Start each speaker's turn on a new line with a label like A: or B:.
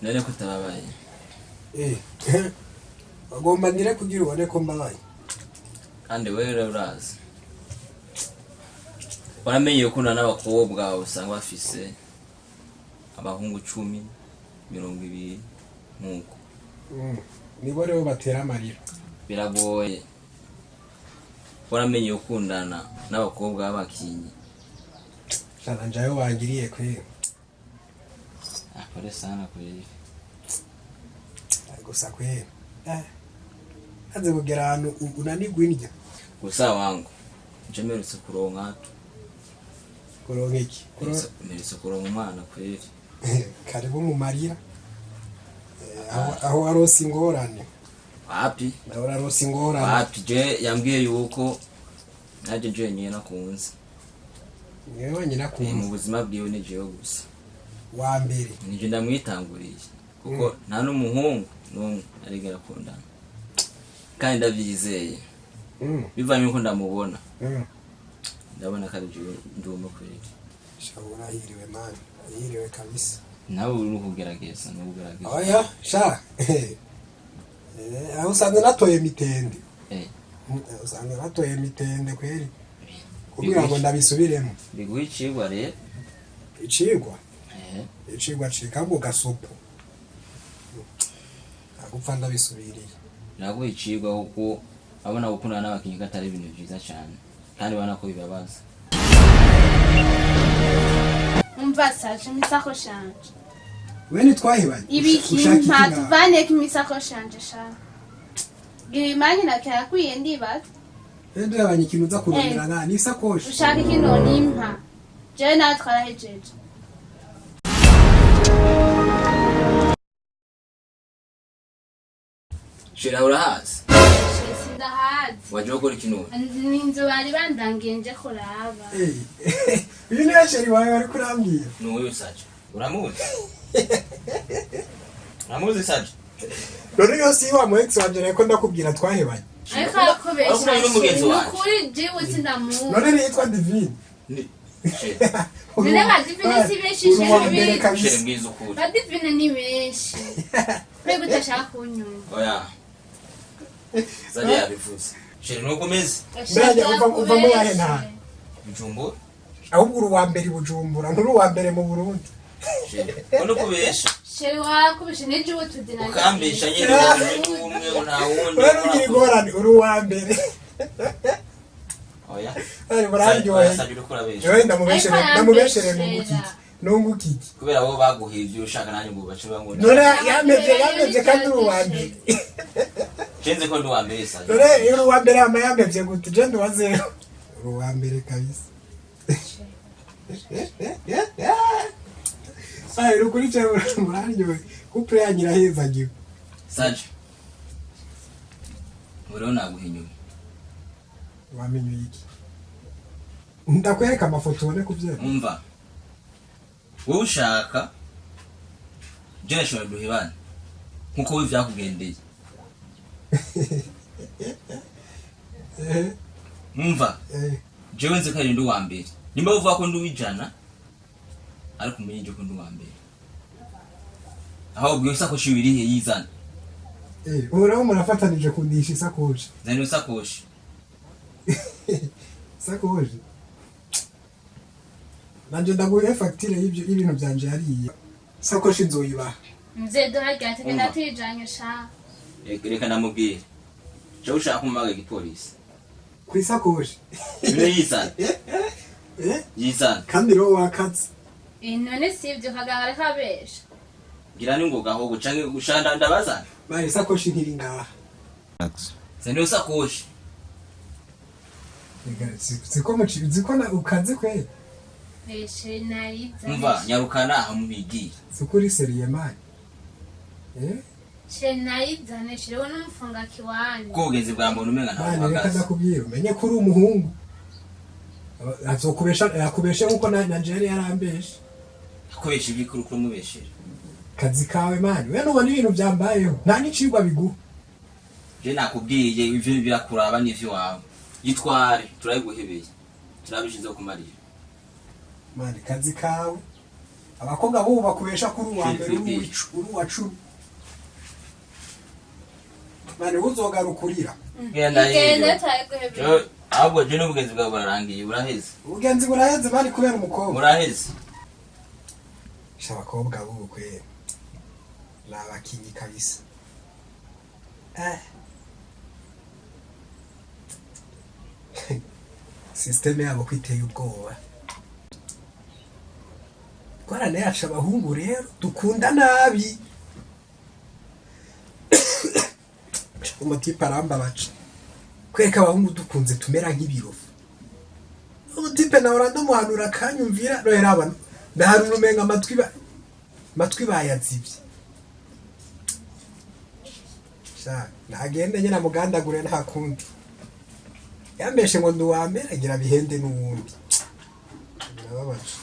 A: none kutababaye
B: agomba ndire kugira ubone ko mbabaye
A: kandi wewe urazi waramenye ukunda n'abakobwa usanga bafise abahungu 10 20 nkuko
B: nibo rero batera amarira
A: biragoye waramenye ukundana n'abakobwa b'abakinyi
B: cyane njayo wangiriye kwe
A: pole sana kweli
B: gusa kwe haze kugera ahantu unanigwinja
A: gusa wangu njemerutse kuronka
B: iki
A: merutse kuronka umwana kweli
B: karibu mu marira aho arosi ingorane
A: wapi
B: nawe arosi ingorane
A: wapi je yambwiye yuko naje je nyine nakunze
B: yewe nyina kunze
A: mu buzima bwiwe ni jewe gusa
B: wa mbere
A: nije ndamwitanguriye kuko nta n'umuhungu n'umwe arigera kundana kandi ndavyizeye bivanye uko ndamubona ndabona ko ari jewe ndumva kweli
B: shabura hiriwe mani hiriwe kabisa
A: nawe uri kugerageza
B: oya sha aho usanga natoye mitende usanga natoye mitende kweli kugira ngo ndabisubiremo
A: biguha icigwa rero
B: icigwa cikambo gasopo agupfa ndabisubiriye
A: naguha icigwa kuko abona gukundana n'abakinyi katari ibintu vyiza cyane kandi bana ko bibabaza
C: umva saje misako shanje
B: we nitwahibanye
C: ibikimpa tuvane kimisako shanje sha girimanye nakakwiye ndibaza
B: endo yabanye ikintu uza kurondera nka nisakoshi
C: ushaka ikino nimpa je natwarahejeje
A: shira urahazi
C: sindahazi
A: waje gukora ikintu
C: ninzo bari bandangenje kuraba
B: uyu ni yasheri wawe bari kurambwira
A: n'uyu saje uramuzi uramuzi saje
B: none yose iwa mu ex wanje nako ndakubwira twahebanye
C: ariko akubesha nukuri jiwe sindamuzi
B: none nitwa Divine
C: none badivine si benshi
A: shere mbizo kuri
C: badivine ni benshi kwego utashaka kunyumva
A: oya saje yabivuze shere nukomeze
B: ndaje uva mu yahe nta
A: Bujumbura
B: ahubwo uru wa mbere Bujumbura nturu wa mbere mu Burundi
A: shere ono kubesha
C: shere wakubisha neje utudina
A: ukambisha nyine umwe una wundi
B: wewe ugira gorane uru wa mbere
A: oya
B: ari bararyoye jewe ndamubeshere nungukiki
A: kubera bo baguhivye ushaka nanye ngo bace bango
B: none yamevye kandi uru wa mbere
A: chenze ko ndo wa mbere saje
B: none uru wa mbere ama yamevye gute je ndo wazero uru wa mbere kabisa sai rukuri cyo muraryoye couple yanyira heza giwe
A: saje urona guhinyuma
B: wamenye iki ndakwereka amafoto ubone kuvyera
A: umva wowe ushaka generation duhibana nkuko wivyakugendeye umva jewe nze kari ndo wa mbere nimba uvuga ko ndi wijana ariko umenye je ko ndi wa mbere aho bwiye sakoshi birihe yizana
B: uraho murafatanije kundisha isakoshi
A: zani sakoshi
B: sakoshi nanje ndaguhe facture y'ibintu byanje yariye sakoshi nzoyibaha
C: mze dohaga tugenda twijanye sha
A: reka namubwire je ushaka kumaga igipolisi
B: ku isakoshi
A: bire yizana yizana
B: kandi ro wakazi
C: none sivyo kaganga kabesha
A: gira ningoga ho gucange gushanda ndabazana
B: bari sakoshi ntiri ngaha
A: zani sakoshi
B: ziko na ukaze kwe
C: beshe naiza
A: umva nyarukana hamubigi
B: sukuri seriye mani
C: naiza neshiro n'umufunga kiwani
A: kugeze bwa muntu umenga
B: nta reka ndakubwira umenye ko uri umuhungu yakubeshe nkuko nanje yari yarambeshe
A: akubesha ibikuru kuri mubeshera
B: kazi kawe mani we nubona ibintu byambayeho nta n'icirwa biguha
A: je nakubwiye ivyo birakuraba n'ivyo wawe yitware turayiguhebeye turabishize ku marira
B: mani kazi kawe abakobwa bo bakubesha kuri uwa mbere uri uwa 10 mane uzogarukurira
C: Igenda taguhebye.
A: ahubwo je n'ubugenzi bwawe burarangiye buraheze
B: ubugenzi buraheze bari kubera umukobwa
A: buraheze
B: abakobwa b'ubukwe ni abakinyi kabisa sisiteme yabo kwiteye ubwoba twarane yacu abahungu rero dukunda nabi umutipe arambabaca kwereka abahungu dukunze tumera nk'ibirofu umutipe nawe urandamuhanura akanyumvira rero abantu ndahanura umenga amatwi bayazibye ntagende nyine mugandagure nta kundi yambeshe ngo nduwambere agira bihende n'uwundi birababaje